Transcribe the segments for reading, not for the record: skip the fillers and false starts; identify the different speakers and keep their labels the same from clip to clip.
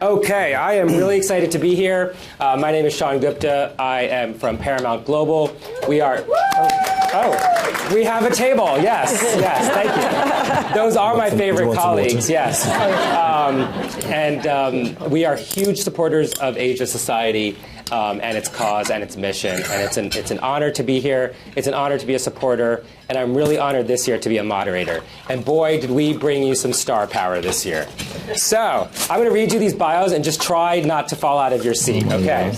Speaker 1: Okay, I am really excited to be here. My name is Sean Gupta. I am from Paramount Global. We are... we have a table. Yes, thank you. Those are my favorite colleagues, yes. We are huge supporters of Asia Society and its cause and its mission. And it's an honor to be here. It's an honor to be a supporter. And I'm really honored this year to be a moderator. And boy, did we bring you some star power this year. So I'm going to read you these bios and just try not to fall out of your seat, okay?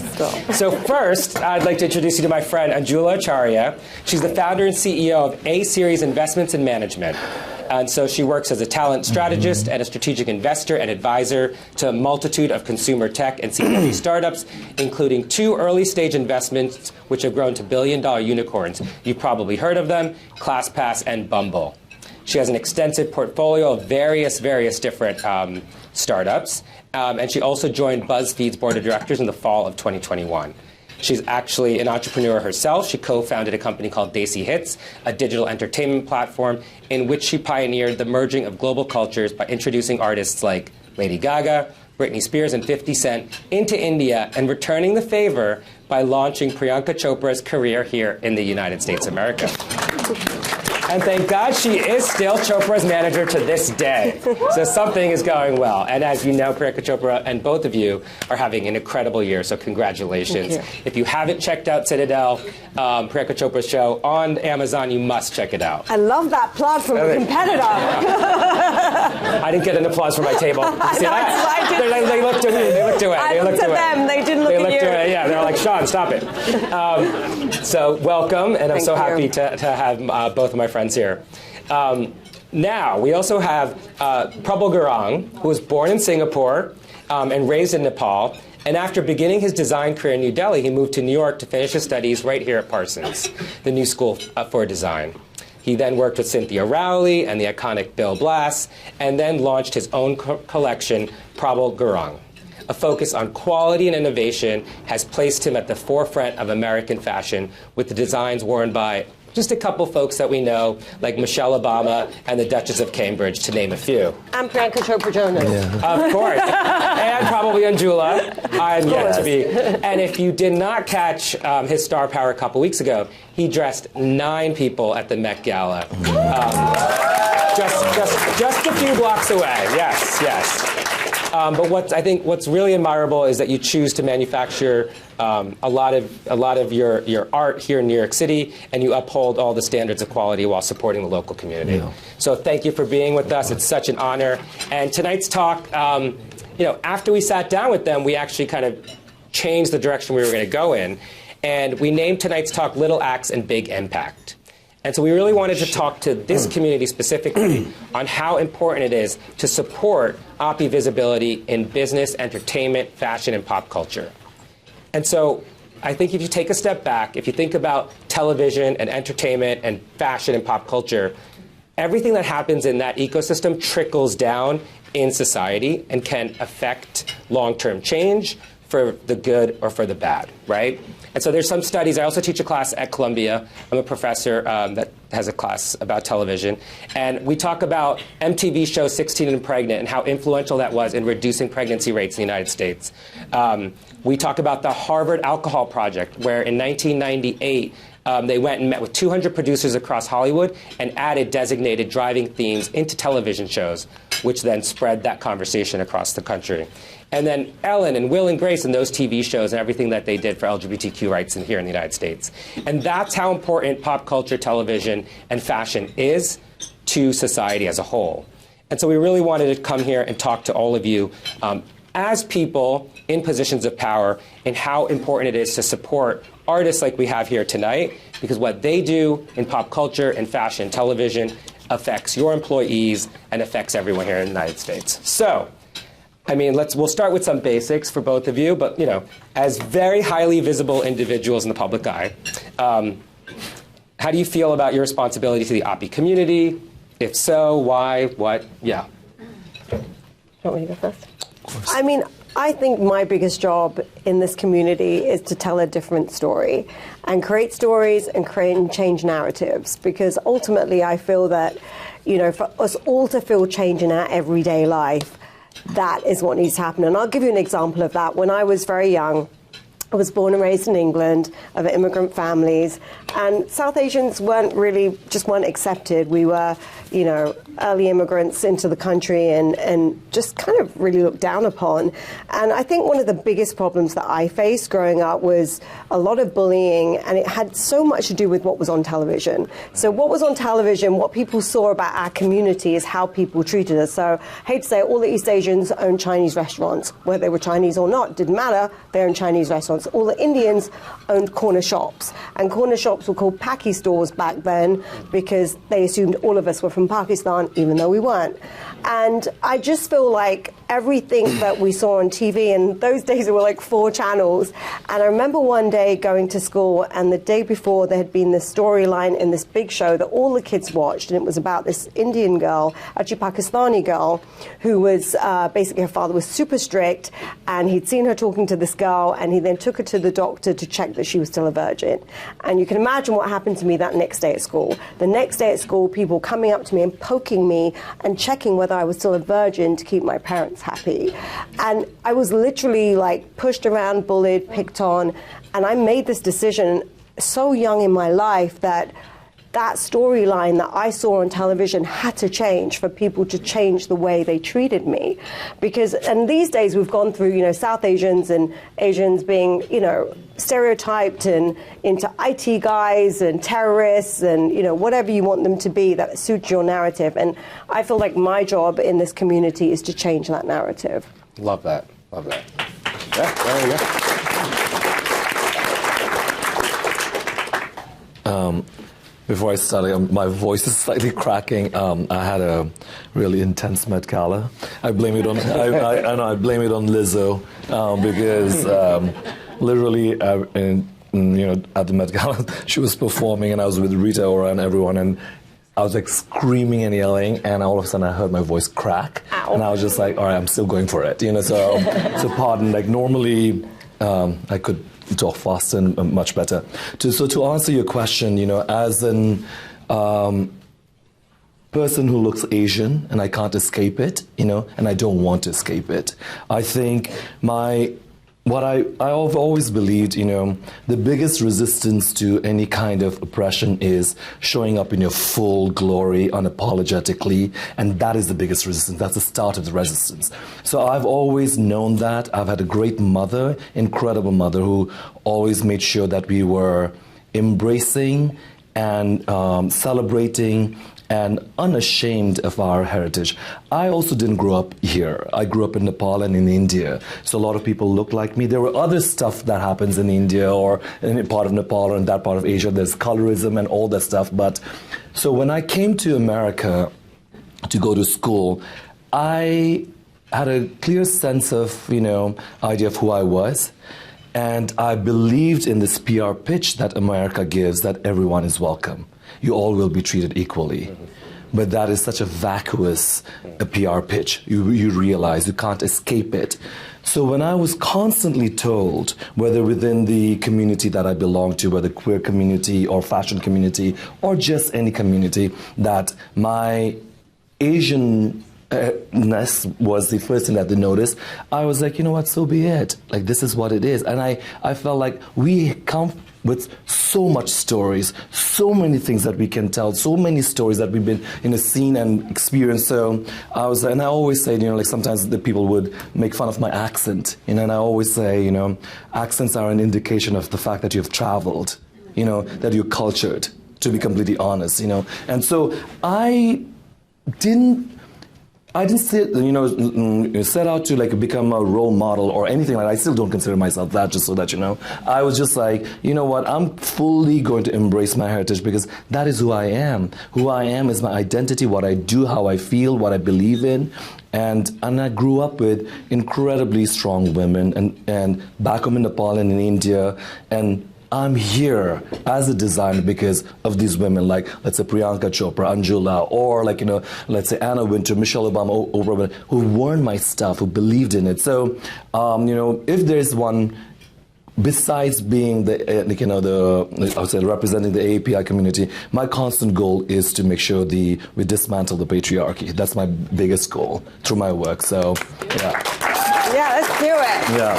Speaker 1: So first, I'd like to introduce you to my friend Anjula Acharia. She's the founder and CEO of A-Series Investments and Management. And so she works as a talent strategist and a strategic investor and advisor to a multitude of consumer tech and CPG startups, including 2 early-stage investments which have grown to billion-dollar unicorns. You've probably heard of them, ClassPass and Bumble. She has an extensive portfolio of various different startups, and she also joined BuzzFeed's board of directors in the fall of 2021. She's actually an entrepreneur herself. She co-founded a company called Desi Hits, a digital entertainment platform in which she pioneered the merging of global cultures by introducing artists like Lady Gaga, Britney Spears, and 50 Cent into India and returning the favor by launching Priyanka Chopra's career here in the United States of America. And thank God she is still Chopra's manager to this day. So something is going well. And as you know, Priyanka Chopra and both of you are having an incredible year, so congratulations. If you haven't checked out Citadel, Priyanka Chopra's show on Amazon, you must check it out.
Speaker 2: I love that plug from a competitor.
Speaker 1: I didn't get an applause from my table. See that? They looked at me. They looked away.
Speaker 2: I looked at them. They didn't look at you.
Speaker 1: Yeah, they're like, Sean, stop it. So welcome, and I'm so happy to have both of my friends here. Now, we also have Prabal Gurung, who was born in Singapore and raised in Nepal. And after beginning his design career in New Delhi, he moved to New York to finish his studies right here at Parsons, the new school for design. He then worked with Cynthia Rowley and the iconic Bill Blass, and then launched his own collection, Prabal Gurung. A focus on quality and innovation has placed him at the forefront of American fashion, with the designs worn by just a couple folks that we know, like Michelle Obama and the Duchess of Cambridge, to name a few.
Speaker 2: And Priyanka Chopra Jonas.
Speaker 1: Of course. And probably Anjula. I'm yet to be. And if you did not catch his star power a couple weeks ago, he dressed 9 people at the Met Gala. Just a few blocks away. Yes. But what's really admirable is that you choose to manufacture a lot of your art here in New York City, and you uphold all the standards of quality while supporting the local community. So thank you for being with us. It's such an honor. And tonight's talk, after we sat down with them, we actually kind of changed the direction we were going to go in, and we named tonight's talk Little Acts and Big Impact. And so we really wanted to talk to this community specifically on how important it is to support AAPI visibility in business, entertainment, fashion, and pop culture. And so I think if you take a step back, if you think about television and entertainment and fashion and pop culture, everything that happens in that ecosystem trickles down in society and can affect long-term change for the good or for the bad, right? And so there's some studies. I also teach a class at Columbia. I'm a professor that has a class about television. And we talk about MTV show 16 and Pregnant and how influential that was in reducing pregnancy rates in the United States. We talk about the Harvard Alcohol Project, where in 1998, they went and met with 200 producers across Hollywood and added designated driving themes into television shows, which then spread that conversation across the country. And then Ellen and Will and Grace and those TV shows and everything that they did for LGBTQ rights here in the United States. And that's how important pop culture, television, and fashion is to society as a whole. And so we really wanted to come here and talk to all of you as people in positions of power and how important it is to support artists like we have here tonight, because what they do in pop culture and fashion, television, affects your employees and affects everyone here in the United States. So, I mean, we'll start with some basics for both of you, but, as very highly visible individuals in the public eye, how do you feel about your responsibility to the AAPI community? If so, why, what? Yeah.
Speaker 2: Want me to go first? Of course. I mean, I think my biggest job in this community is to tell a different story and create stories and change narratives, because ultimately I feel that, for us all to feel change in our everyday life, that is what needs to happen. And I'll give you an example of that. When I was very young, I was born and raised in England of immigrant families, and South Asians weren't accepted. We were, early immigrants into the country and just kind of really looked down upon. And I think one of the biggest problems that I faced growing up was a lot of bullying, and it had so much to do with what was on television. So what was on television, what people saw about our community is how people treated us. So I hate to say, all the East Asians owned Chinese restaurants. Whether they were Chinese or not, didn't matter, they owned Chinese restaurants. All the Indians owned corner shops, and corner shops were called Paki stores back then because they assumed all of us were from Pakistan, even though we weren't. And I just feel like everything that we saw on TV, and those days there were like 4 channels, and I remember one day going to school, and the day before there had been this storyline in this big show that all the kids watched, and it was about this Indian girl, actually Pakistani girl, who was basically, her father was super strict, and he'd seen her talking to this girl, and he then took her to the doctor to check that she was still a virgin. And you can imagine what happened to me that next day at school. The next day at school, people coming up to me and poking me and checking whether I was still a virgin to keep my parents happy. And I was literally like pushed around, bullied, picked on, and I made this decision so young in my life that storyline that I saw on television had to change for people to change the way they treated me. Because, and these days we've gone through, South Asians and Asians being, stereotyped and into IT guys and terrorists and, whatever you want them to be that suits your narrative. And I feel like my job in this community is to change that narrative.
Speaker 1: Love that. Love that. Yeah, there you go.
Speaker 3: Before I started, my voice is slightly cracking. I had a really intense Met Gala. I blame it on I blame it on Lizzo because literally, at the Met Gala, she was performing, and I was with Rita Ora and everyone, and I was like screaming and yelling, and all of a sudden I heard my voice crack. Ow. And I was just like, all right, I'm still going for it, So pardon. Like normally, I could talk faster and much better. So to answer your question, as an person who looks Asian, and I can't escape it, and I don't want to escape it. I think what I've always believed, the biggest resistance to any kind of oppression is showing up in your full glory unapologetically, and that is the biggest resistance. That's the start of the resistance. So I've always known that. I've had a great mother, incredible mother, who always made sure that we were embracing and celebrating and unashamed of our heritage. I also didn't grow up here. I grew up in Nepal and in India. So a lot of people look like me. There were other stuff that happens in India or in a part of Nepal or in that part of Asia. There's colorism and all that stuff. But so when I came to America to go to school, I had a clear sense of, idea of who I was. And I believed in this PR pitch that America gives, that everyone is welcome. You all will be treated equally. But that is such a vacuous PR pitch. You realize you can't escape it. So when I was constantly told, whether within the community that I belong to, whether queer community or fashion community or just any community, that my Asian was the first thing that they noticed, I was like, what, so be it. Like, this is what it is. And I felt like we come with so much stories, so many things that we can tell, so many stories that we've been seen and experienced. So I always say, sometimes the people would make fun of my accent, and I always say, accents are an indication of the fact that you've traveled, that you're cultured, to be completely honest, And so I didn't set out to become a role model or anything like that. I still don't consider myself that, just so that you know. I was just like, what, I'm fully going to embrace my heritage because that is who I am. Who I am is my identity, what I do, how I feel, what I believe in. And I grew up with incredibly strong women and back home in Nepal and in India, and I'm here as a designer because of these women, like, let's say, Priyanka Chopra, Anjula, or let's say Anna Wintour, Michelle Obama, Oprah, who worn my stuff, who believed in it. So, if there's one besides being I would say representing the AAPI community, my constant goal is to make sure we dismantle the patriarchy. That's my biggest goal through my work. So, yeah.
Speaker 2: Yeah, let's do it.
Speaker 3: Yeah.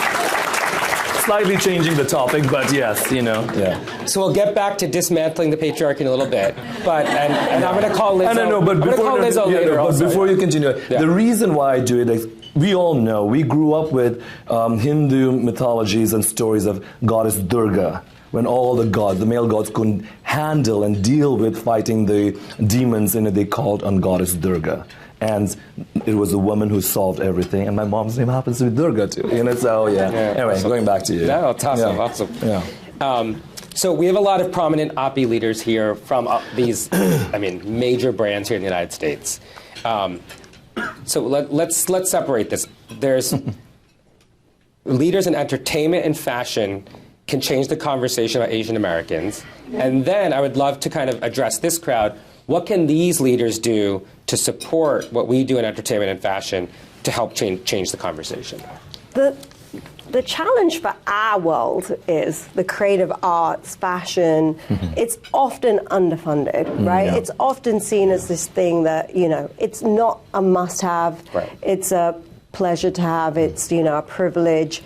Speaker 3: Slightly changing the topic, but yes, yeah.
Speaker 1: So we'll get back to dismantling the patriarchy in a little bit, but and I'm going to call Lizzo.
Speaker 3: But before you continue,
Speaker 1: Yeah.
Speaker 3: the reason why I do it is we all know, we grew up with Hindu mythologies and stories of goddess Durga, when all the gods, the male gods, couldn't handle and deal with fighting the demons, they called on goddess Durga. And it was a woman who solved everything, and my mom's name happens to be Durga too. So yeah. Anyway,
Speaker 1: awesome.
Speaker 3: Going back to you.
Speaker 1: No, it's awesome. Awesome.
Speaker 3: Yeah.
Speaker 1: So we have a lot of prominent AAPI leaders here from these, major brands here in the United States. So let's separate this. There's leaders in entertainment and fashion can change the conversation about Asian Americans, and then I would love to kind of address this crowd. What can these leaders do to support what we do in entertainment and fashion to help change the conversation?
Speaker 2: The challenge for our world is the creative arts, fashion. It's often underfunded, right?
Speaker 3: Yeah.
Speaker 2: It's often seen as this thing that, it's not a must-have.
Speaker 1: Right.
Speaker 2: It's a pleasure to have. It's, a privilege.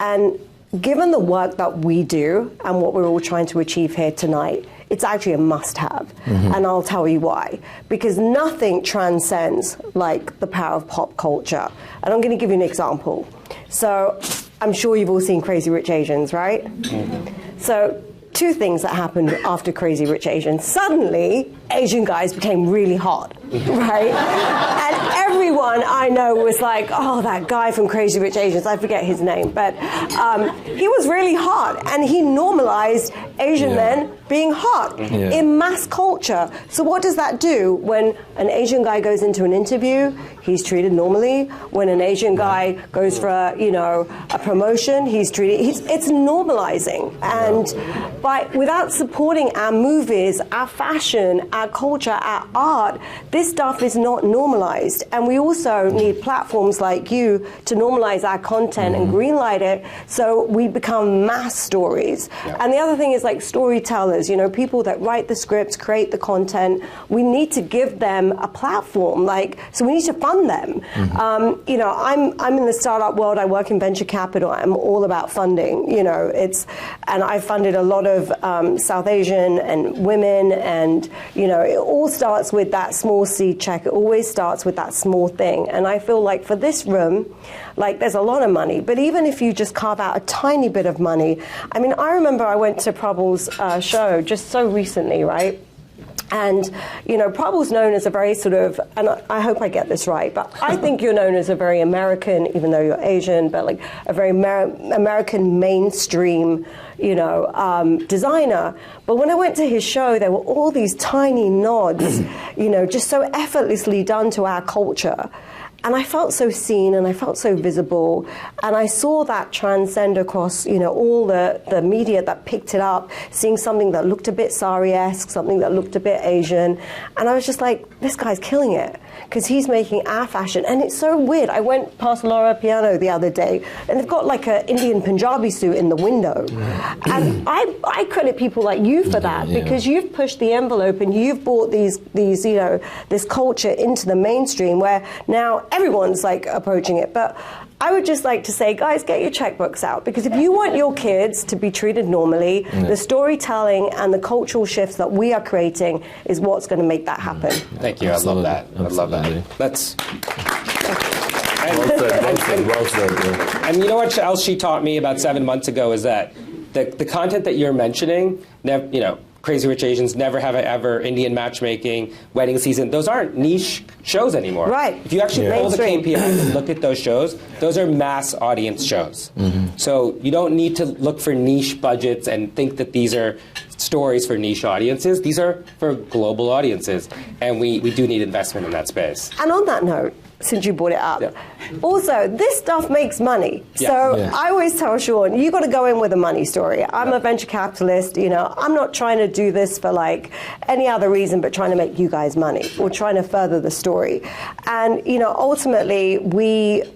Speaker 2: And given the work that we do and what we're all trying to achieve here tonight, it's actually a must-have, and I'll tell you why. Because nothing transcends like the power of pop culture. And I'm going to give you an example. So I'm sure you've all seen Crazy Rich Asians, right? So two things that happened after Crazy Rich Asians. Suddenly, Asian guys became really hot, right? And everyone I know was like, oh, that guy from Crazy Rich Asians, I forget his name, but he was really hot, and he normalized Asian men being hot in mass culture. So what does that do? When an Asian guy goes into an interview, he's treated normally. When an Asian guy goes for a promotion, he's treated. It's normalizing, and without supporting our movies, our fashion, our culture, our art, this stuff is not normalized. And we also need platforms like you to normalize our content and greenlight it so we become mass stories. And the other thing is like storytellers, people that write the scripts, create the content. We need to give them a platform, so we need to fund them. I'm in the startup world. I work in venture capital. I'm all about funding. And I funded a lot of South Asian and women, and it all starts with that small seed check. It always starts with that small thing. And I feel like for this room, there's a lot of money, but even if you just carve out a tiny bit of money, I remember I went to Prabal's show just so recently, right? And, Prabal's known as a very sort of, and I hope I get this right, but I think you're known as a very American, even though you're Asian, but a very American mainstream, designer. But when I went to his show, there were all these tiny nods, just so effortlessly done to our culture. And I felt so seen, and I felt so visible, and I saw that transcend across, all the media that picked it up, seeing something that looked a bit sari-esque, something that looked a bit Asian, and I was just like, this guy's killing it, because he's making our fashion. And it's so weird. I went past Laura Piano the other day, and they've got an Indian Punjabi suit in the window, and I credit people like you for that, because you've pushed the envelope and you've brought these this culture into the mainstream where now everyone's approaching it. But I would just like to say, guys, get your checkbooks out, because if you want your kids to be treated normally, the storytelling and the cultural shifts that we are creating is what's going to make that happen.
Speaker 1: Thank you.
Speaker 3: Absolutely.
Speaker 1: I love that.
Speaker 3: Absolutely.
Speaker 1: I love that. Let's.
Speaker 3: Well said.
Speaker 1: And you know what else she taught me about 7 months ago is that the content that you're mentioning, Crazy Rich Asians, Never Have I Ever, Indian Matchmaking, Wedding Season, those aren't niche shows anymore.
Speaker 2: Right.
Speaker 1: If you actually pull the KPIs and look at those shows, those are mass audience shows. So you don't need to look for niche budgets and think that these are stories for niche audiences. These are for global audiences, and we do need investment in that space.
Speaker 2: And on that note, since you brought it up.
Speaker 1: Yeah.
Speaker 2: Also, this stuff makes money.
Speaker 1: Yes.
Speaker 2: So
Speaker 3: Yes.
Speaker 2: I always tell Sean, you got to go in with a money story. I'm a venture capitalist, you know, I'm not trying to do this for like any other reason but trying to make you guys money or trying to further the story. And, you know, ultimately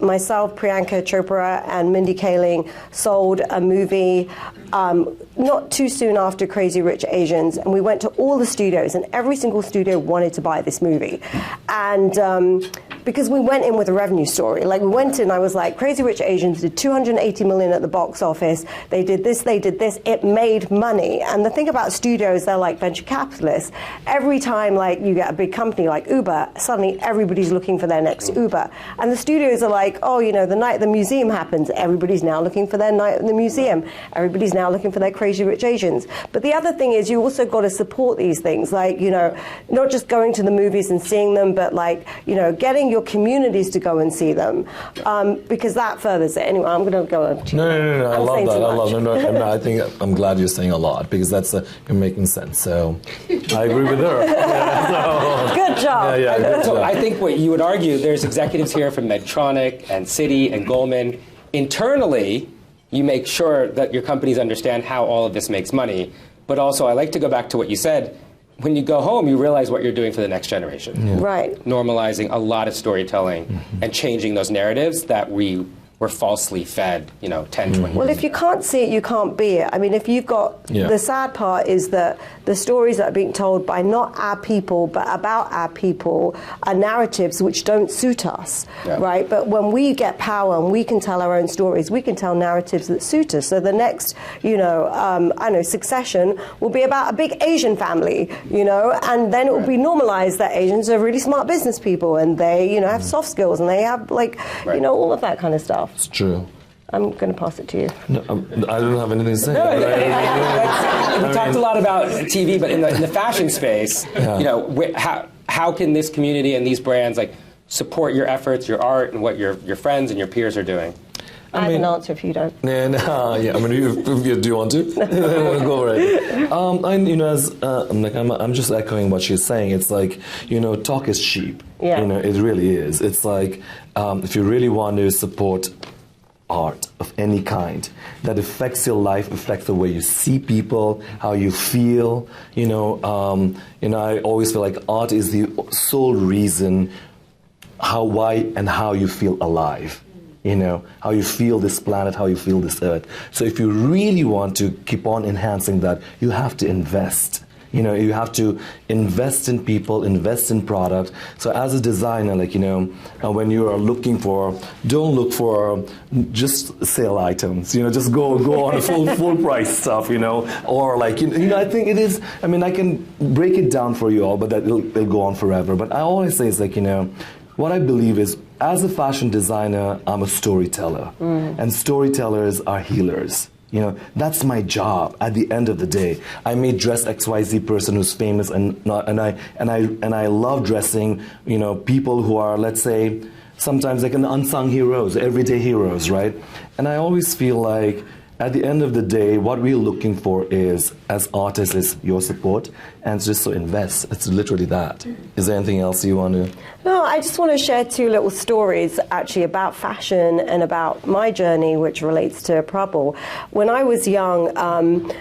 Speaker 2: myself, Priyanka Chopra and Mindy Kaling sold a movie not too soon after Crazy Rich Asians, and we went to all the studios, and every single studio wanted to buy this movie. And because we went in with a revenue story. Like, we went in, I was like, Crazy Rich Asians did $280 million at the box office. They did this, it made money. And the thing about studios, they're like venture capitalists. Every time, like, you get a big company like Uber, suddenly everybody's looking for their next Uber. And the studios are like, oh, you know, the night the museum happens, everybody's now looking for their night in the museum. Everybody's now looking for their Crazy Rich Asians. But the other thing is, you also got to support these things. Like, you know, not just going to the movies and seeing them, but like, you know, getting your communities to go and see them, because that furthers it. Anyway, I'm going to go on.
Speaker 3: No. I love that. No, I think I'm glad you're saying a lot, because you're making sense. So I agree with her. Yeah,
Speaker 2: Good job.
Speaker 3: Good job.
Speaker 1: I think what you would argue, there's executives here from Medtronic and Citi and Goldman. Internally, you make sure that your companies understand how all of this makes money. But also, I like to go back to what you said. When you go home, you realize what you're doing for the next generation.
Speaker 3: Yeah.
Speaker 2: Right.
Speaker 1: Normalizing a lot of storytelling and changing those narratives that we were falsely fed, 10, 20 years
Speaker 2: Well, if you can't see it, you can't be it. I mean, if you've got, the sad part is that the stories that are being told by not our people, but about our people, are narratives which don't suit us, right? But when we get power and we can tell our own stories, we can tell narratives that suit us. So the next, Succession will be about a big Asian family, and then it will be normalized that Asians are really smart business people and they, have soft skills and they have, all of that kind of stuff.
Speaker 3: It's true.
Speaker 2: I'm going to pass it to you.
Speaker 3: No, I don't have anything to say.
Speaker 1: We talked a lot about TV, but in the fashion space, how can this community and these brands support your efforts, your art, and what your friends and your peers are doing?
Speaker 2: I have an answer if you don't.
Speaker 3: If you do want to, go for it. I'm just echoing what she's saying. It's like, talk is cheap.
Speaker 2: Yeah.
Speaker 3: It really is. It's like, if you really want to support art of any kind that affects your life, affects the way you see people, how you feel, I always feel like art is the sole reason why you feel alive. How you feel this planet, how you feel this earth. So if you really want to keep on enhancing that, you have to invest. You have to invest in people, invest in product. So as a designer, when you are looking don't look for just sale items. Just go on a full price stuff. Or I think it is. I can break it down for you all, but that it'll go on forever. But I always say it's what I believe is, as a fashion designer, I'm a storyteller, and storytellers are healers. That's my job. At the end of the day, I may dress XYZ person who's famous, and I love dressing, people who are, let's say, sometimes an unsung heroes, everyday heroes, right? And I always feel like, at the end of the day, what we're looking for is, as artists, is your support, and just so invest. It's literally that. Is there anything else you want to?
Speaker 2: No, I just want to share two little stories, actually, about fashion and about my journey, which relates to Prabal. When I was young,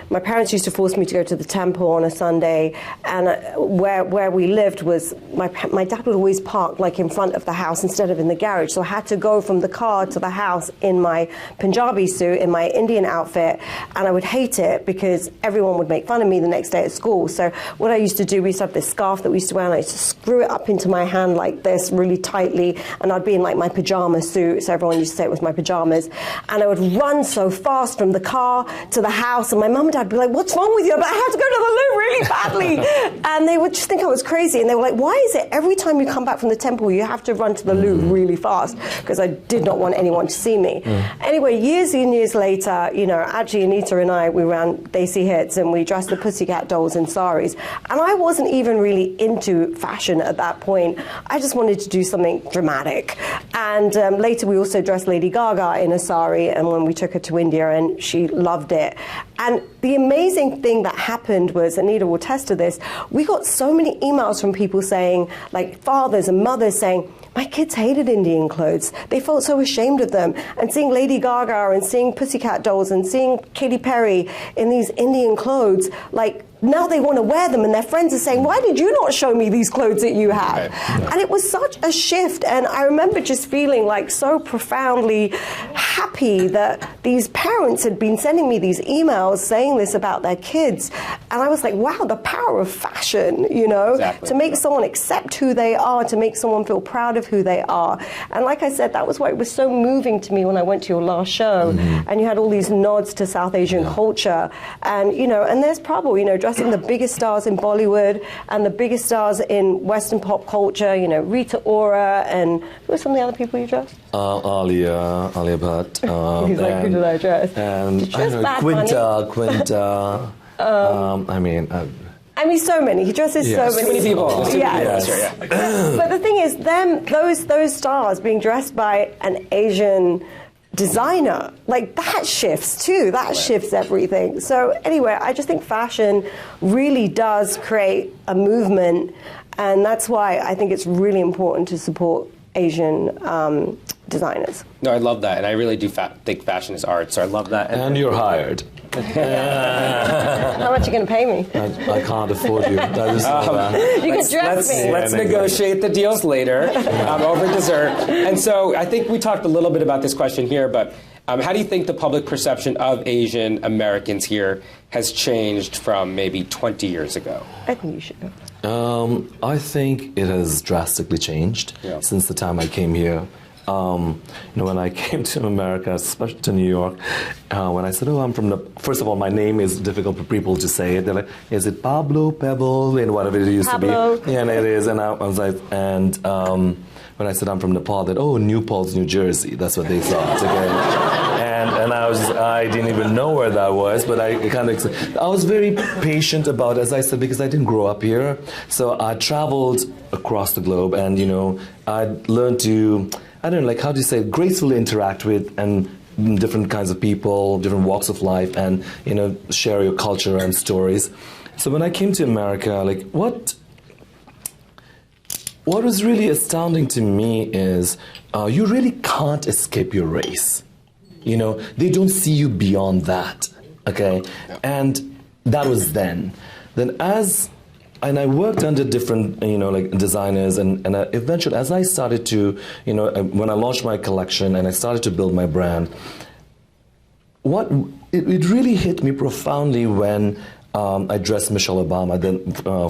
Speaker 2: my parents used to force me to go to the temple on a Sunday, and where we lived was, my dad would always park in front of the house instead of in the garage, so I had to go from the car to the house in my Punjabi suit, in my Indian outfit, and I would hate it because everyone would make fun of me the next day at school. So what I used to do, we used to have this scarf that we used to wear, and I used to screw it up into my hand like this really tightly, and I'd be in my pajama suit, so everyone used to say it was my pajamas, and I would run so fast from the car to the house, and my mum and dad would be like, what's wrong with you? But I have to go to the loo really badly. And they would just think I was crazy, and they were like, why is it every time you come back from the temple you have to run to the loo really fast? Because I did not want anyone to see me. Anyway, years and years later, actually Anita and I, we ran Desi Hits, and we dressed the Pussycat Dolls in saris, and I wasn't even really into fashion at that point. I just wanted to do something dramatic. And later we also dressed Lady Gaga in a sari, and when we took her to India, and she loved it. And the amazing thing that happened was, Anita will attest to this, we got so many emails from people saying, fathers and mothers saying, my kids hated Indian clothes. They felt so ashamed of them. And seeing Lady Gaga and seeing Pussycat Dolls and seeing Katy Perry in these Indian clothes, like, now they want to wear them, and their friends are saying, why did you not show me these clothes that you have?
Speaker 1: Right.
Speaker 2: And it was such a shift, and I remember just feeling like so profoundly happy that these parents had been sending me these emails saying this about their kids. And I was like, wow, the power of fashion, you know, to make someone accept who they are, to make someone feel proud of who they are. And like I said, that was why it was so moving to me when I went to your last show, and you had all these nods to South Asian culture. And, you know, and there's Prabal, you know, dressing the biggest stars in Bollywood and the biggest stars in Western pop culture, you know, Rita Ora, and who are some of the other people you dressed?
Speaker 3: Alia Bhatt.
Speaker 2: He's like, who did I dress?
Speaker 3: And
Speaker 2: Did you dress
Speaker 3: Quinta.
Speaker 2: I mean, so many. He dresses so many
Speaker 1: people.
Speaker 2: Yes. But the thing is, those stars being dressed by an Asian designer, like, that shifts too. That shifts everything. So anyway, I just think fashion really does create a movement, and that's why I think it's really important to support Asian designers.
Speaker 1: No, I love that, and I really do think fashion is art, so I love that.
Speaker 3: And you're hired.
Speaker 2: How much are you going to pay me?
Speaker 3: I can't afford you. I just
Speaker 2: You can dress me.
Speaker 1: Let's negotiate the deals later over dessert. And so I think we talked a little bit about this question here, but how do you think the public perception of Asian Americans here has changed from maybe 20 years ago?
Speaker 2: I think you should.
Speaker 3: I think it has drastically changed since the time I came here. You know, when I came to America, especially to New York, when I said, oh, I'm from the... First of all, my name is difficult for people to say it. They're like, is it Pablo, Pebble, and whatever it used to be? Yeah, and it is. And I was like, and when I said I'm from Nepal, that, oh, New Paltz, New Jersey. That's what they thought. Okay? And I didn't even know where that was, but I was very patient about it, as I said, because I didn't grow up here. So I traveled across the globe, and, you know, I learned to... I don't know, like, how do you say, gracefully interact with and different kinds of people, different walks of life, and, you know, share your culture and stories. So when I came to America, like, what was really astounding to me is you really can't escape your race. You know, they don't see you beyond that, okay? And that was then. And I worked under different, you know, like, designers, and eventually, as I started to, you know, when I launched my collection and I started to build my brand, it really hit me profoundly when I dressed Michelle Obama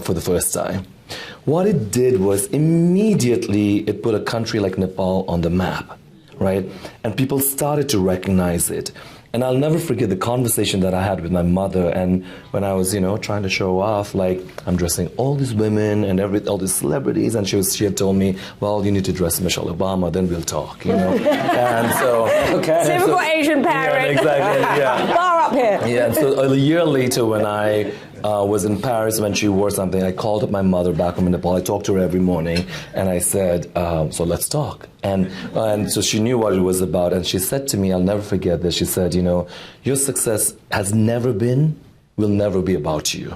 Speaker 3: for the first time. What it did was immediately it put a country like Nepal on the map, right? And people started to recognize it. And I'll never forget the conversation that I had with my mother, and when I was, you know, trying to show off, like, I'm dressing all these women and all these celebrities, and she had told me, well, you need to dress Michelle Obama, then we'll talk, you know. And so,
Speaker 2: typical Asian parent.
Speaker 3: Yeah, exactly. Yeah.
Speaker 2: Bar up here.
Speaker 3: Yeah. And so a year later, when I was in Paris, when she wore something, I called up my mother back home in Nepal. I talked to her every morning, and I said, so let's talk. And so she knew what it was about, and she said to me, I'll never forget this, she said, you know, your success has never been, will never be about you.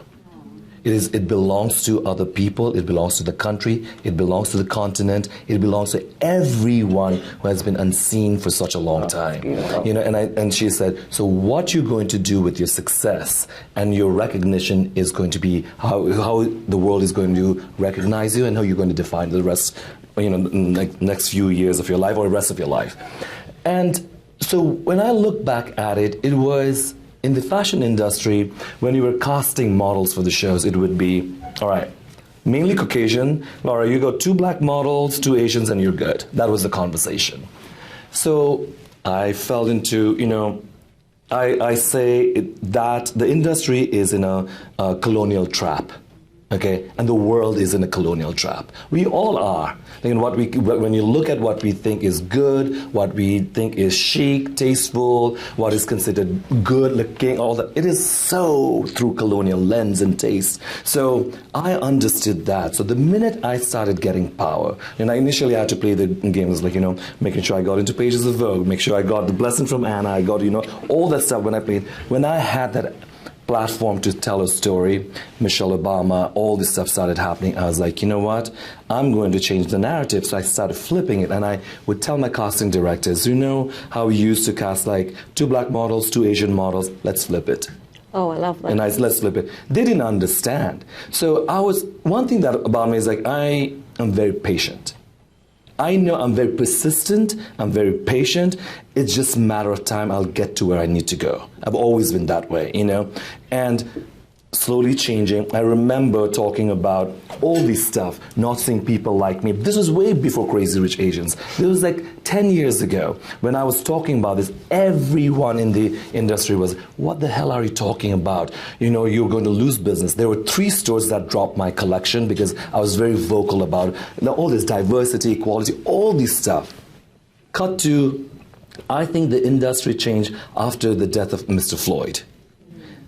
Speaker 3: It belongs to other people, it belongs to the country, it belongs to the continent, it belongs to everyone who has been unseen for such a long time. You know, and she said, so what you're going to do with your success and your recognition is going to be how the world is going to recognize you, and how you're going to define the rest, you know, next few years of your life or the rest of your life. And so when I look back at it, it was in the fashion industry, when you were casting models for the shows, it would be, all right, mainly Caucasian. Laura, you got 2 black models, 2 Asians, and you're good. That was the conversation. So I fell into, you know, I say that the industry is in a colonial trap. Okay, and the world is in a colonial trap. We all are. And when you look at what we think is good, what we think is chic, tasteful, what is considered good looking, all that, it is so through colonial lens and taste. So I understood that. So the minute I started getting power, and I initially had to play the games, like, you know, making sure I got into pages of Vogue, make sure I got the blessing from Anna, I got, you know, all that stuff when I played. When I had that platform to tell a story. Michelle Obama, all this stuff started happening. I was like, you know what? I'm going to change the narrative. So I started flipping it, and I would tell my casting directors, you know how we used to cast like 2 black models, 2 Asian models? Let's flip it.
Speaker 2: Oh, I love that.
Speaker 3: And let's flip it. They didn't understand. So one thing that about me is like, I am very patient. I know I'm very persistent, I'm very patient. It's just a matter of time I'll get to where I need to go. I've always been that way, you know? And slowly changing. I remember talking about all this stuff, not seeing people like me. This was way before Crazy Rich Asians. It was like 10 years ago when I was talking about this. Everyone in the industry was, what the hell are you talking about? You know, you're going to lose business. There were 3 stores that dropped my collection because I was very vocal about all this diversity, equality, all this stuff. Cut to, I think the industry changed after the death of Mr. Floyd.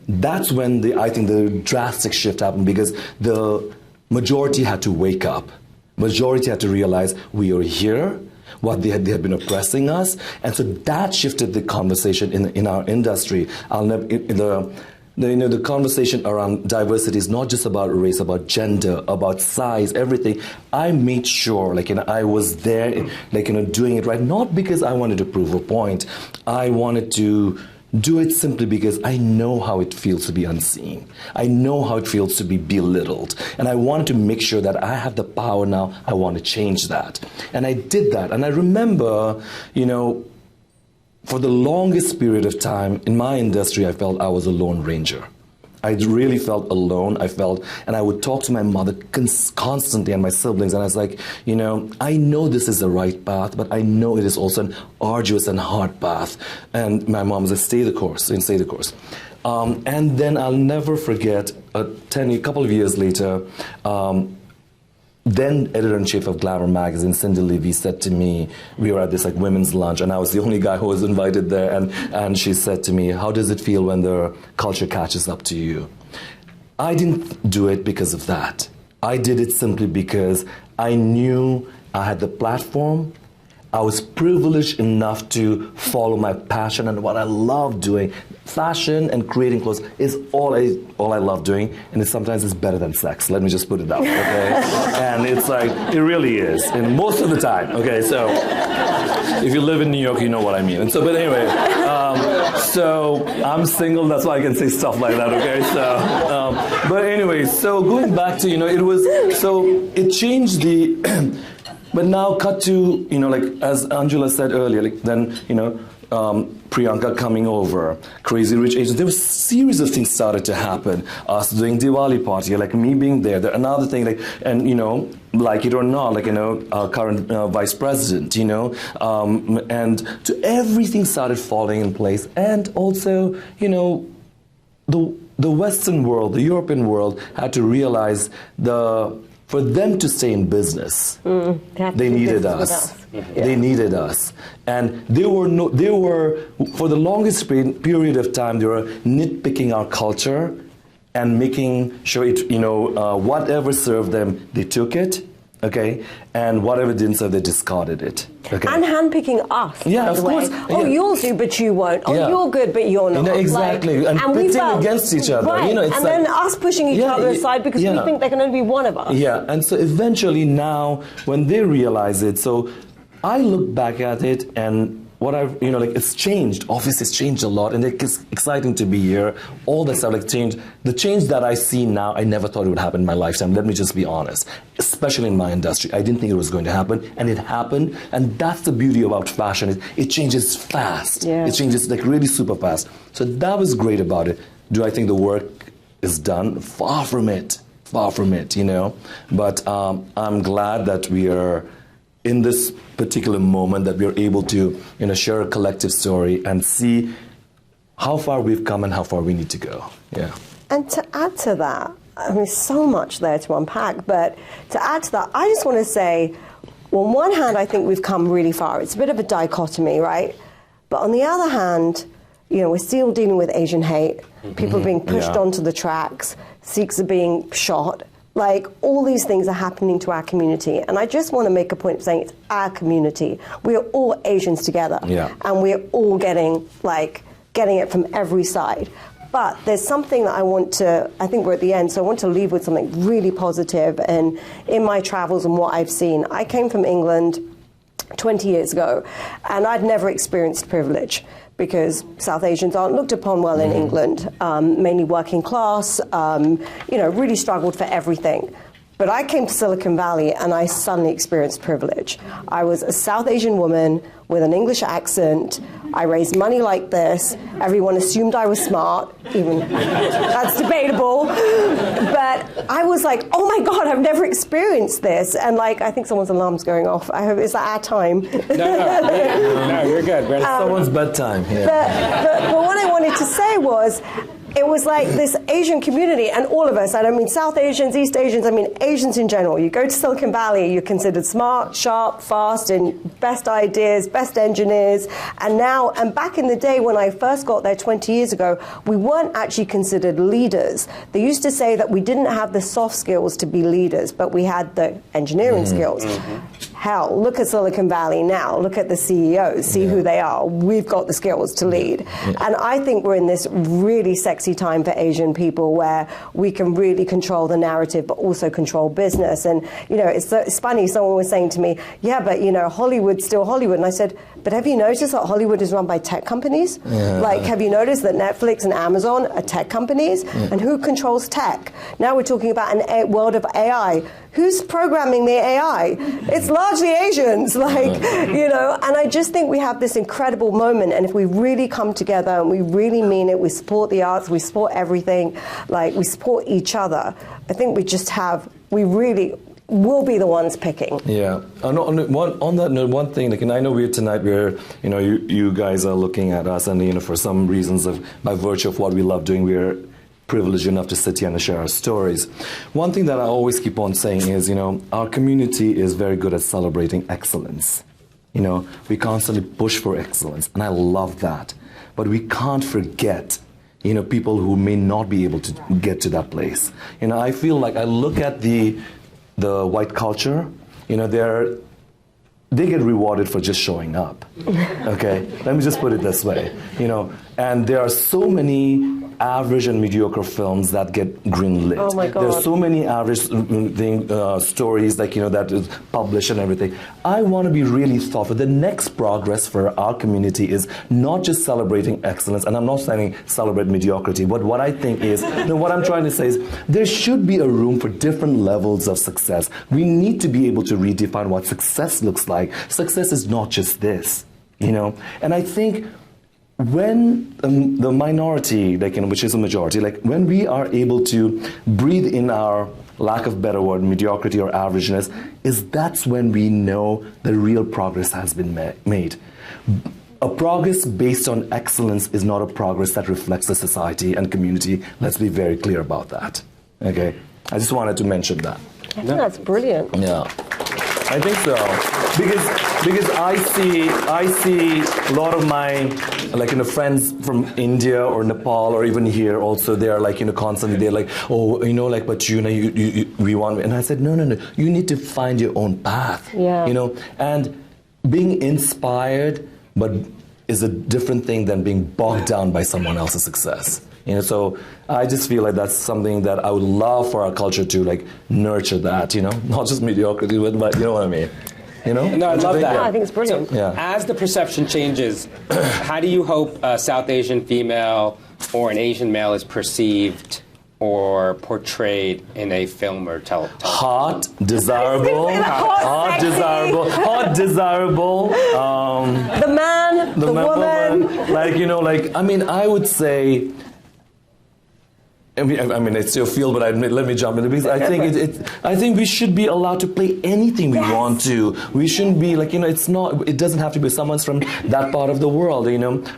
Speaker 3: That's when I think the drastic shift happened, because the majority had to wake up. Majority had to realize we are here, what they had been oppressing us, and so that shifted the conversation in our industry. The conversation around diversity is not just about race, about gender, about size, everything. I made sure, I was there, doing it right, not because I wanted to prove a point. I wanted to do it simply because I know how it feels to be unseen. I know how it feels to be belittled. And I wanted to make sure that I have the power now. I want to change that. And I did that. And I remember, for the longest period of time in my industry, I felt I was a lone ranger. I really felt alone. And I would talk to my mother constantly and my siblings, and I was like, I know this is the right path, but I know it is also an arduous and hard path. And my mom said, stay the course. And then I'll never forget, a couple of years later, then editor-in-chief of Glamour magazine, Cindy Levy, said to me, we were at this women's lunch, and I was the only guy who was invited there, and she said to me, how does it feel when the culture catches up to you? I didn't do it because of that. I did it simply because I knew I had the platform. I was privileged enough to follow my passion and what I love doing. Fashion and creating clothes is all I love doing, and sometimes it's better than sex. Let me just put it out, okay? And it's it really is, and most of the time, okay? So if you live in New York, you know what I mean. But anyway, so I'm single, that's why I can say stuff like that, okay? So, but anyway, so going back to, it changed the. But now cut to, as Anjula said earlier, Priyanka coming over, Crazy Rich Asians. There was a series of things started to happen. Us doing Diwali party, me being there. Another thing, like it or not, our current vice president, and to everything started falling in place. And also, the Western world, the European world had to realize for them to stay in business, they needed us. Yeah. They needed us, and they were for the longest period of time they were nitpicking our culture and making sure it, whatever served them, they took it. Okay, and whatever didn't serve, they discarded it. Okay,
Speaker 2: and handpicking us.
Speaker 3: Yeah, of course.
Speaker 2: Oh, you'll do, but you won't. Oh, yeah. You're good, but you're not.
Speaker 3: Exactly, and pitting against each other.
Speaker 2: Right. And then us pushing each other aside because we think there can only be one of us.
Speaker 3: Yeah, and so eventually now, when they realize it, so I look back at it and. What I've, it's changed. Obviously, it's changed a lot, and it's exciting to be here. All that stuff, changed. The change that I see now, I never thought it would happen in my lifetime. Let me just be honest. Especially in my industry, I didn't think it was going to happen, and it happened. And that's the beauty about fashion. It changes fast. Yeah. It changes really super fast. So that was great about it. Do I think the work is done? Far from it. Far from it. But I'm glad that we are. In this particular moment that we are able to, share a collective story and see how far we've come and how far we need to go. Yeah.
Speaker 2: And to add to that, I mean, so much there to unpack, but to add to that, I just want to say, well, on one hand, I think we've come really far. It's a bit of a dichotomy, right? But on the other hand, we're still dealing with Asian hate. People are being pushed onto the tracks. Sikhs are being shot. All these things are happening to our community. And I just want to make a point of saying it's our community. We are all Asians together. Yeah. And we're all getting it from every side. But there's something that I think we're at the end, so I want to leave with something really positive. And in my travels and what I've seen, I came from England 20 years ago, and I'd never experienced privilege because South Asians aren't looked upon well in England, mainly working class, really struggled for everything. But I came to Silicon Valley and I suddenly experienced privilege. I was a South Asian woman with an English accent. I raised money like this. Everyone assumed I was smart, even that's debatable. But I was like, oh my God, I've never experienced this. And I think someone's alarm's going off. I hope, is that our time?
Speaker 1: No, you're good.
Speaker 3: Someone's bedtime. Yeah.
Speaker 2: But what I wanted to say was, it was like this Asian community, and all of us, I don't mean South Asians, East Asians, I mean Asians in general. You go to Silicon Valley, you're considered smart, sharp, fast, and best ideas, best engineers. And back in the day when I first got there 20 years ago, we weren't actually considered leaders. They used to say that we didn't have the soft skills to be leaders, but we had the engineering skills. Hell, look at Silicon Valley now. Look at the CEOs. See who they are. We've got the skills to lead. And I think we're in this really sexy time for Asian people where we can really control the narrative, but also control business. And, it's funny. Someone was saying to me, yeah, but, Hollywood's still Hollywood. And I said, but have you noticed that Hollywood is run by tech companies? Have you noticed that Netflix and Amazon are tech companies? And who controls tech? Now we're talking about a world of AI. Who's programming the AI? It's largely Asians, and I just think we have this incredible moment, and if we really come together and we really mean it, we support the arts, we support everything, we support each other, I think we really will be the ones picking.
Speaker 3: Yeah. On that note, one thing, and I know you guys are looking at us, and for some reasons by virtue of what we love doing, we're privileged enough to sit here and share our stories. One thing that I always keep on saying is, our community is very good at celebrating excellence. We constantly push for excellence, and I love that. But we can't forget, people who may not be able to get to that place. I feel like I look at the white culture, they get rewarded for just showing up. Okay, let me just put it this way. And there are so many average and mediocre films that get greenlit.
Speaker 2: Oh my God.
Speaker 3: There's so many average stories that is published and everything. I want to be really thoughtful. The next progress for our community is not just celebrating excellence, and I'm not saying celebrate mediocrity, but what I think is, what I'm trying to say is there should be a room for different levels of success. We need to be able to redefine what success looks like. Success is not just this, and I think when the minority, which is a majority, when we are able to breathe in our, lack of better word, mediocrity or averageness, that's when we know the real progress has been made. A progress based on excellence is not a progress that reflects the society and community. Let's be very clear about that. Okay, I just wanted to mention that.
Speaker 2: I think that's brilliant.
Speaker 3: Yeah. I think so, because I see a lot of my friends from India or Nepal or even here also. They are constantly they're but we want, and I said no, you need to find your own path. And being inspired, but is a different thing than being bogged down by someone else's success. So I just feel like that's something that I would love for our culture to nurture that, not just mediocrity, but you know what I mean.
Speaker 1: No, I love that.
Speaker 2: Yeah, I think it's brilliant.
Speaker 1: So, as the perception changes, how do you hope a South Asian female or an Asian male is perceived or portrayed in a film or television?
Speaker 3: Hot, desirable, hot, desirable.
Speaker 2: The man, the woman.
Speaker 3: I would say. It's your field, but let me jump in because I think we should be allowed to play anything we want to. We shouldn't be it doesn't have to be someone's from that part of the world.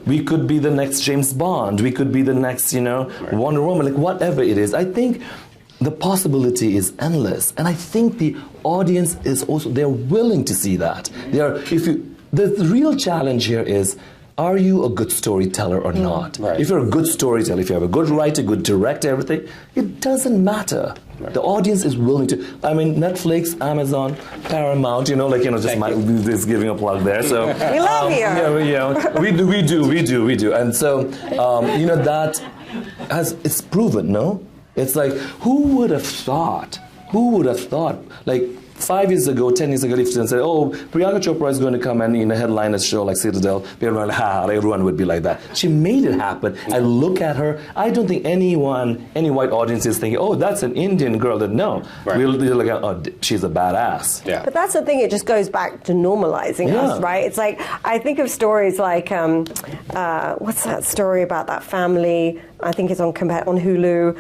Speaker 3: We could be the next James Bond. We could be the next Wonder Woman. Whatever it is, I think the possibility is endless, and I think the audience is also they're willing to see that. The real challenge here is are you a good storyteller or not?
Speaker 1: Right.
Speaker 3: If you're a good storyteller, if you have a good writer, good director, everything, it doesn't matter. Right. The audience is willing to. I mean, Netflix, Amazon, Paramount. Just giving a plug there. So
Speaker 2: we love you.
Speaker 3: Yeah, we do, and so that it's proven. No, it's like who would have thought? Like 5 years ago, 10 years ago, if someone said, "Oh, Priyanka Chopra is going to come and headline a show like Citadel," everyone would be like that. She made it happen. I look at her. I don't think any white audience is thinking, "Oh, that's an Indian girl." That no,
Speaker 1: right.
Speaker 3: we'll look at, "Oh, she's a badass."
Speaker 1: Yeah.
Speaker 2: But that's the thing. It just goes back to normalizing us, right? It's like I think of stories like what's that story about that family? I think it's on Hulu.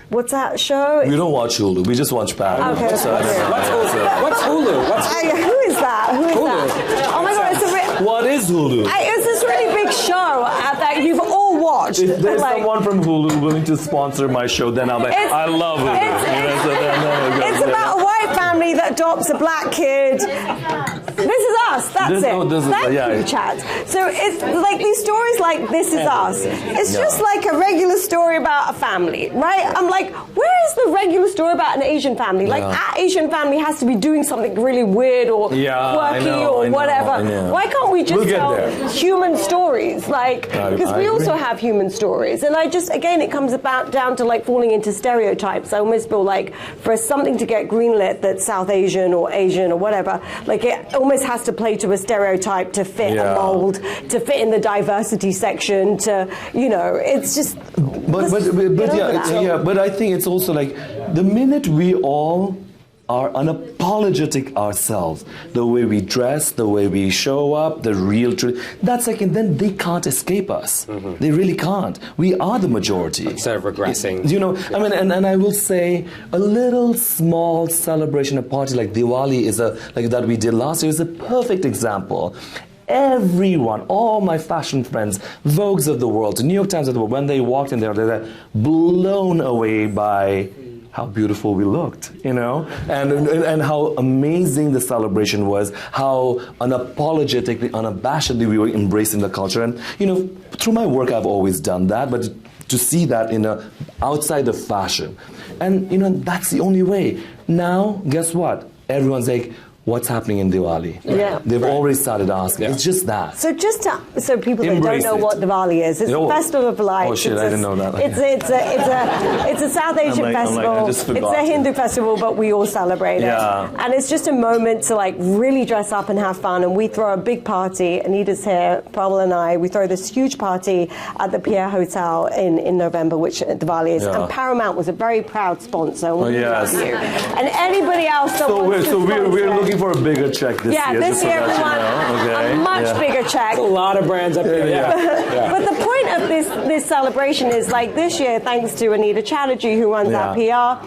Speaker 2: What's that show?
Speaker 3: We don't watch Hulu. We just watch Paramount.
Speaker 2: Okay.
Speaker 1: What's Hulu?
Speaker 2: Who is that? Oh my God!
Speaker 3: What is Hulu?
Speaker 2: It's this really big show that you've all watched.
Speaker 3: If there's someone from Hulu willing to sponsor my show, then I'll be like, I love Hulu.
Speaker 2: It's about a white family that adopts a black kid. This is us. That's it. Thank you, Chad. So it's like these stories like This Is Us. It's just like a regular story about a family, right? I'm like, where is the regular story about an Asian family? Like, our Asian family has to be doing something really weird or quirky or whatever. Why can't we just tell human stories? Like, because we also have human stories. And again, it comes down to like falling into stereotypes. I almost feel like for something to get greenlit that's South Asian or Asian or whatever, like it almost has to play to a stereotype to fit a mold, to fit in the diversity section, it's just...
Speaker 3: But I think it's also like the minute we all are unapologetic ourselves, the way we dress, the way we show up, the real truth, then they can't escape us. Mm-hmm. They really can't. We are the majority.
Speaker 1: Instead of regressing.
Speaker 3: I mean, and I will say a little small celebration, a party like Diwali that we did last year is a perfect example. Everyone, all my fashion friends, Vogues of the world, New York Times of the world, when they walked in there, they were blown away by how beautiful we looked, and how amazing the celebration was, how unapologetically, unabashedly we were embracing the culture. And, through my work, I've always done that, but to see that outside of fashion. And, that's the only way. Now, guess what? Everyone's like, what's happening in Diwali?
Speaker 2: Yeah.
Speaker 3: They've already started asking. Yeah. It's just that.
Speaker 2: So so people that don't know what Diwali is, it's a festival of lights.
Speaker 3: Oh shit, I didn't know that.
Speaker 2: It's a South Asian festival. It's a Hindu festival, but we all celebrate it. And it's just a moment to like really dress up and have fun. And we throw a big party. Anita's here, Prabal and I. We throw this huge party at the Pierre Hotel in November, which Diwali is. And Paramount was a very proud sponsor. And anybody else that wants to sponsor.
Speaker 3: We're looking for a bigger check this year.
Speaker 2: This year we want a much bigger check.
Speaker 1: That's a lot of brands up there.
Speaker 2: But the point of this celebration is like this year, thanks to Anita Chatterjee, who runs our PR,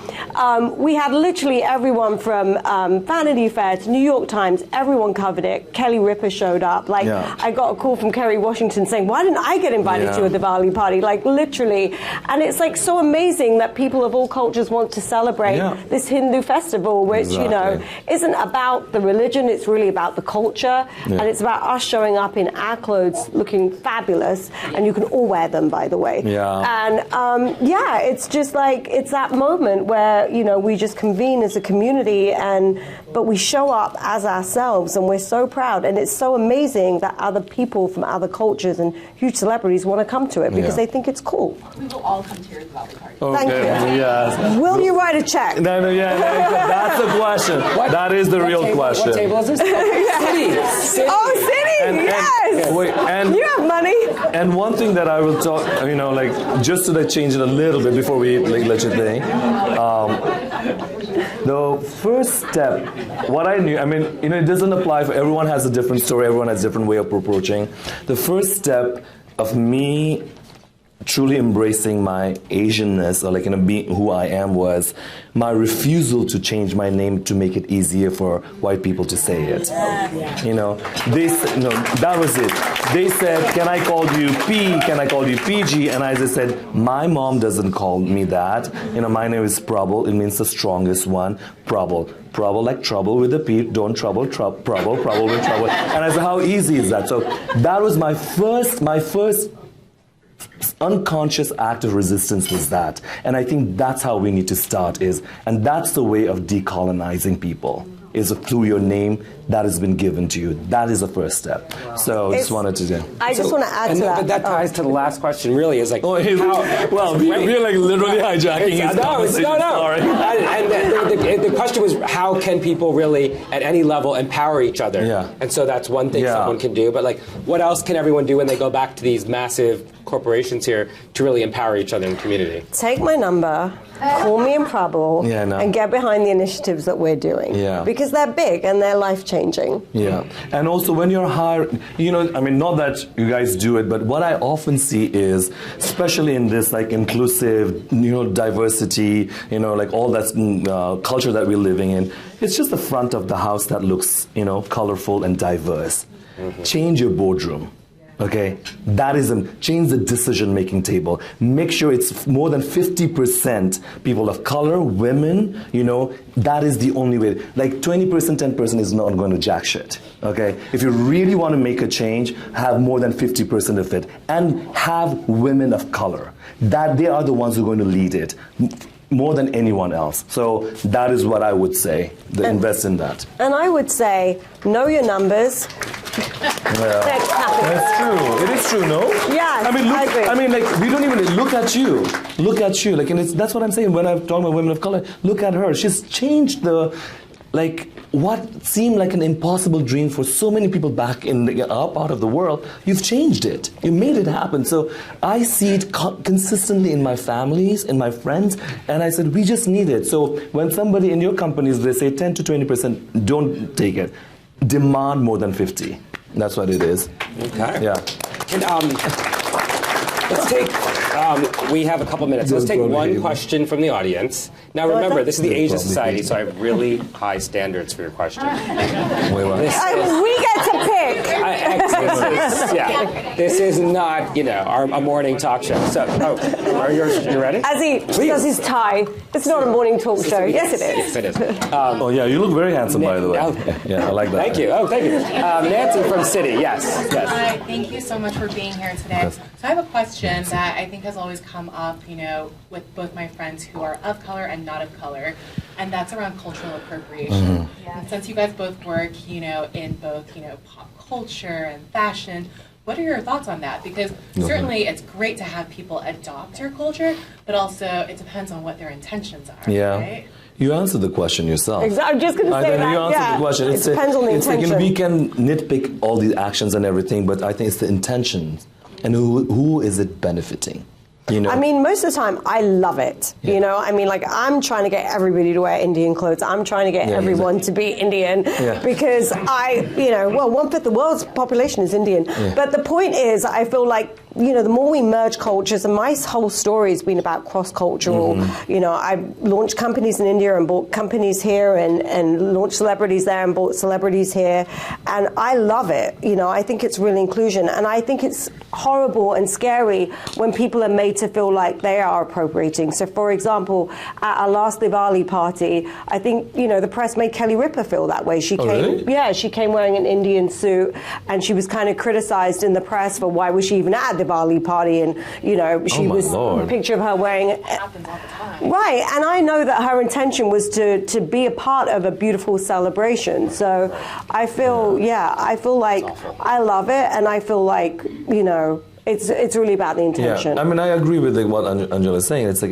Speaker 2: we had literally everyone from Vanity Fair to New York Times, everyone covered it. Kelly Ripa showed up. I got a call from Kerry Washington saying, why didn't I get invited to a Diwali party? Like literally. And it's like so amazing that people of all cultures want to celebrate this Hindu festival, which, isn't about the religion, it's really about the culture, and it's about us showing up in our clothes looking fabulous, and you can all wear them, by the way. And it's just like, it's that moment where, we just convene as a community, but we show up as ourselves, and we're so proud, and it's so amazing that other people from other cultures and huge celebrities want to come to it because they think it's cool.
Speaker 4: We will all come to your Diwali party.
Speaker 2: Thank you.
Speaker 3: Yes.
Speaker 2: Will you write a check?
Speaker 3: That's the question. That is the real question.
Speaker 1: What table is this? City.
Speaker 2: Oh, City, yes. You have money.
Speaker 3: And one thing that I will talk, just to change it a little bit before we let you think. The first step, what I knew, it doesn't apply for everyone. Has a different story. Everyone has a different way of approaching. The first step of me truly embracing my Asianness, or being who I am, was my refusal to change my name to make it easier for white people to say it. That was it. They said, can I call you P? Can I call you PG? And I just said, my mom doesn't call me that. My name is Prabal. It means the strongest one. Prabal. Prabal like trouble with a P. Don't trouble. Prabal with trouble. And I said, how easy is that? So that was my first unconscious act of resistance was that. And I think that's how we need to start and that's the way of decolonizing people. Is through your name that has been given to you. That is the first step. Wow. So I just wanted to do.
Speaker 2: I just want to add to that.
Speaker 1: But that ties to the last question. Really, is like.
Speaker 3: We're like literally hijacking his conversation.
Speaker 1: No.
Speaker 3: Sorry.
Speaker 1: And the question was, how can people really, at any level, empower each other?
Speaker 3: Yeah.
Speaker 1: And so that's one thing someone can do. But like, what else can everyone do when they go back to these massive corporations here to really empower each other in the community?
Speaker 2: Take my number. Call me and Prabal and get behind the initiatives that we're doing.
Speaker 3: Yeah.
Speaker 2: Because they're big and they're life-changing.
Speaker 3: Yeah. And also when you're hiring, not that you guys do it, but what I often see is, especially in this like inclusive, diversity, like all that culture that we're living in, it's just the front of the house that looks, colorful and diverse. Mm-hmm. Change your boardroom. Okay, that is change the decision-making table. Make sure it's more than 50% people of color, women. That is the only way. Like 20%, 10% is not going to jack shit. Okay, if you really want to make a change, have more than 50% of it, and have women of color. That they are the ones who are going to lead it. More than anyone else. So that is what I would say. Invest in that. And
Speaker 2: I would say, know your numbers.
Speaker 3: That's true. It is true, no?
Speaker 2: Yeah, I agree.
Speaker 3: We don't even look at you. Look at you. That's what I'm saying when I'm talking about women of color. Look at her. She's changed what seemed like an impossible dream for so many people back in our part of the world. You've changed it. You made it happen. So I see it consistently in my families, in my friends, and I said, we just need it. So when somebody in your companies, they say 10 to 20%, don't take it. Demand more than 50. That's what it is.
Speaker 1: Okay.
Speaker 3: Yeah.
Speaker 1: And, let's take, we have a couple minutes. Let's take one question from the audience. Now remember, this is the Asian Society, so I have really high standards for your question.
Speaker 2: We get to pick.
Speaker 1: This is not, a morning talk show. So, are you ready?
Speaker 2: As he does his tie. It's not a morning talk show. Yes, it is.
Speaker 1: Yes, it is.
Speaker 3: You look very handsome, by the way. Yeah, I like that.
Speaker 1: Thank you. Thank you. Nancy from Citi. Yes.
Speaker 4: Hi, thank you so much for being here today. So I have a question that I think has always come up, with both my friends who are of color and not of color, and that's around cultural appropriation. Mm-hmm. Yeah. And since you guys both work, in both, pop culture and fashion, what are your thoughts on that? Because certainly it's great to have people adopt your culture, but also it depends on what their intentions are.
Speaker 3: Yeah.
Speaker 4: Right?
Speaker 3: You answered the question yourself.
Speaker 2: Exactly. I'm just going to say that.
Speaker 3: You answered the question.
Speaker 2: It depends on the intention.
Speaker 3: We can nitpick all the actions and everything, but I think it's the intentions and who is it benefiting.
Speaker 2: Most of the time, I love it. Yeah. I'm trying to get everybody to wear Indian clothes. I'm trying to get everyone to be Indian because 1/5 the world's population is Indian. Yeah. But the point is, I feel like, the more we merge cultures, and my whole story has been about cross-cultural. Mm-hmm. I launched companies in India and bought companies here and launched celebrities there and bought celebrities here. And I love it. I think it's real inclusion. And I think it's horrible and scary when people are made to feel like they are appropriating. So, for example, at our last Diwali party, I think, the press made Kelly Ripa feel that way. She came,
Speaker 3: really?
Speaker 2: Yeah, she came wearing an Indian suit, and she was kind of criticized in the press for why was she even at a Diwali party, and, she was a picture of her wearing it.
Speaker 4: Happens all the time.
Speaker 2: Right, and I know that her intention was to be a part of a beautiful celebration. So I feel, I feel like I love it, and I feel like, it's really about the intention.
Speaker 3: Yeah, I agree with what Anjula is saying. It's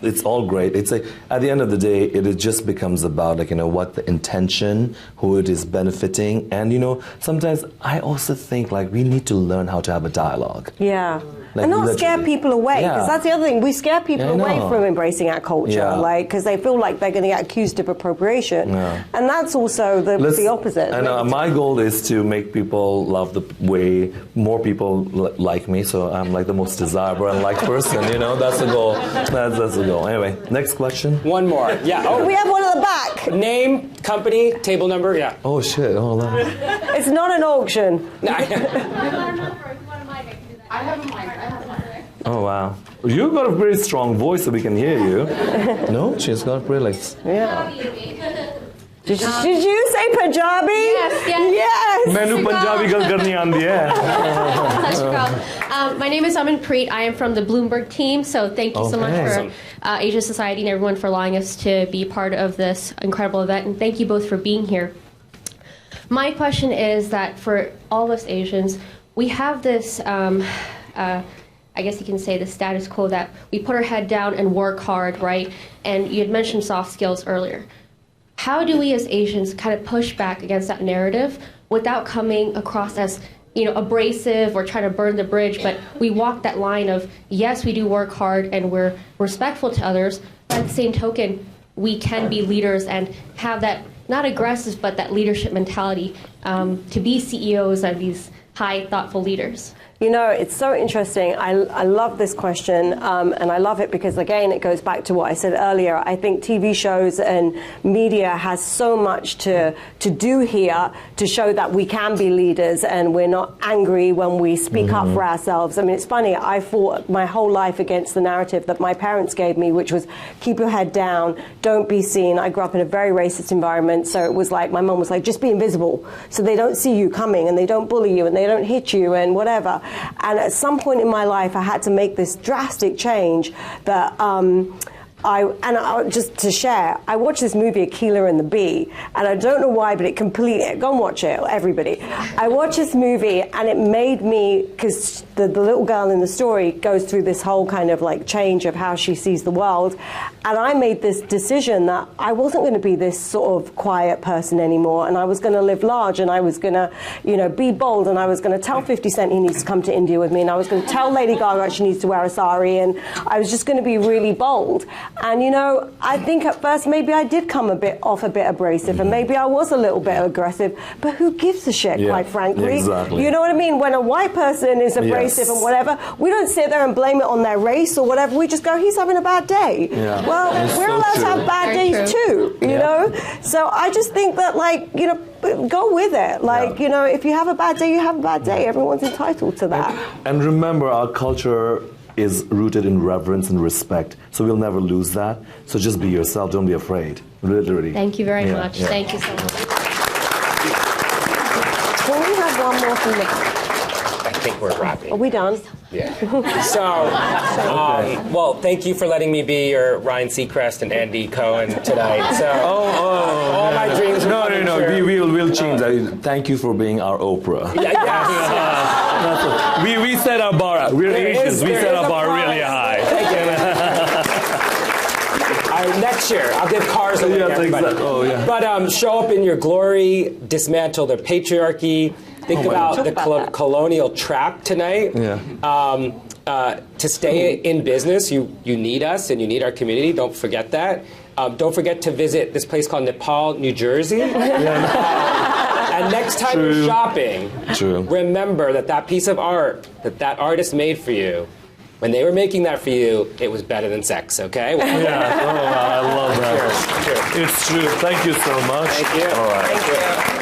Speaker 3: it's all great. It's like at the end of the day, it just becomes about what the intention, who it is benefiting, and sometimes I also think we need to learn how to have a dialogue.
Speaker 2: Yeah. And not scare people away, because that's the other thing. We scare people away from embracing our culture, because they feel like they're going to get accused of appropriation. Yeah. And that's also the opposite.
Speaker 3: And my goal is to make people love the way more people like me, so I'm the most desirable and liked person, that's the goal. That's the goal. Anyway, next question.
Speaker 1: One more. Yeah.
Speaker 2: We have one at the the back.
Speaker 1: Name, company, table number, yeah.
Speaker 3: Oh shit! Hold on.
Speaker 2: It's not an auction.
Speaker 5: I have a mic.
Speaker 3: Oh wow! You've got a very strong voice, so we can hear you. No, she's got really.
Speaker 2: Yeah. Did you say Punjabi?
Speaker 5: Yes.
Speaker 2: Yes.
Speaker 3: Mainu Punjabi gal karni aandi hai.
Speaker 5: My name is Amanpreet. I am from the Bloomberg team, so thank you so much for Asian Society and everyone for allowing us to be part of this incredible event, and thank you both for being here. My question is that for all of us Asians, we have this, I guess you can say, the status quo that we put our head down and work hard, right? And you had mentioned soft skills earlier. How do we as Asians kind of push back against that narrative without coming across as, abrasive or trying to burn the bridge, but we walk that line of, yes, we do work hard and we're respectful to others, but at the same token, we can be leaders and have that, not aggressive, but that leadership mentality to be CEOs and these high, thoughtful leaders?
Speaker 2: It's so interesting. I love this question, and I love it because, again, it goes back to what I said earlier. I think TV shows and media has so much to do here to show that we can be leaders and we're not angry when we speak up for ourselves. I mean, it's funny. I fought my whole life against the narrative that my parents gave me, which was keep your head down, don't be seen. I grew up in a very racist environment, so it was like my mom was like, just be invisible so they don't see you coming and they don't bully you and they don't hit you and whatever. And at some point in my life, I had to make this drastic change that just to share, I watched this movie, Akeelah and the Bee, and I don't know why, but it completely, go and watch it, everybody. I watched this movie and it made me, because the little girl in the story goes through this whole kind of like change of how she sees the world, and I made this decision that I wasn't going to be this sort of quiet person anymore, and I was going to live large, and I was going to, be bold, and I was going to tell 50 Cent he needs to come to India with me, and I was going to tell Lady Gaga she needs to wear a sari, and I was just going to be really bold. And I think at first maybe I did come a bit abrasive, and maybe I was a little bit aggressive, but who gives a shit, quite frankly?
Speaker 3: Exactly.
Speaker 2: You know what I mean? When a white person is abrasive and whatever, we don't sit there and blame it on their race or whatever. We just go, he's having a bad day. Yeah. Well, we're allowed to have bad days too, you know? So I just think that, go with it. If you have a bad day, you have a bad day. Everyone's entitled to that.
Speaker 3: And remember, our culture is rooted in reverence and respect, so we'll never lose that. So just be yourself, don't be afraid, literally.
Speaker 5: Thank you very much. Thank you so much.
Speaker 2: Can we have one more from the back?
Speaker 1: I think we're wrapping.
Speaker 2: Are we done?
Speaker 1: Yeah. Well, thank you for letting me be your Ryan Seacrest and Andy Cohen tonight. So, all my dreams are coming true.
Speaker 3: We'll change that. Thank you for being our Oprah.
Speaker 1: Yes.
Speaker 3: We set our bar. We're Asians. We set our bar really high.
Speaker 1: Thank you. All right, next year I'll give cars away to everybody.
Speaker 3: Exactly. Oh, yeah.
Speaker 1: But show up in your glory, dismantle the patriarchy. Think about the colonial trap tonight. Yeah. To stay in business, you need us and you need our community. Don't forget that. Don't forget to visit this place called Nepal, New Jersey. And next time you're shopping, remember that piece of art that artist made for you, when they were making that for you, it was better than sex, okay?
Speaker 3: Yeah. Oh, I love that.
Speaker 1: Cheers.
Speaker 3: It's true. Thank you so much.
Speaker 1: Thank you.
Speaker 3: All right.
Speaker 2: Thank you.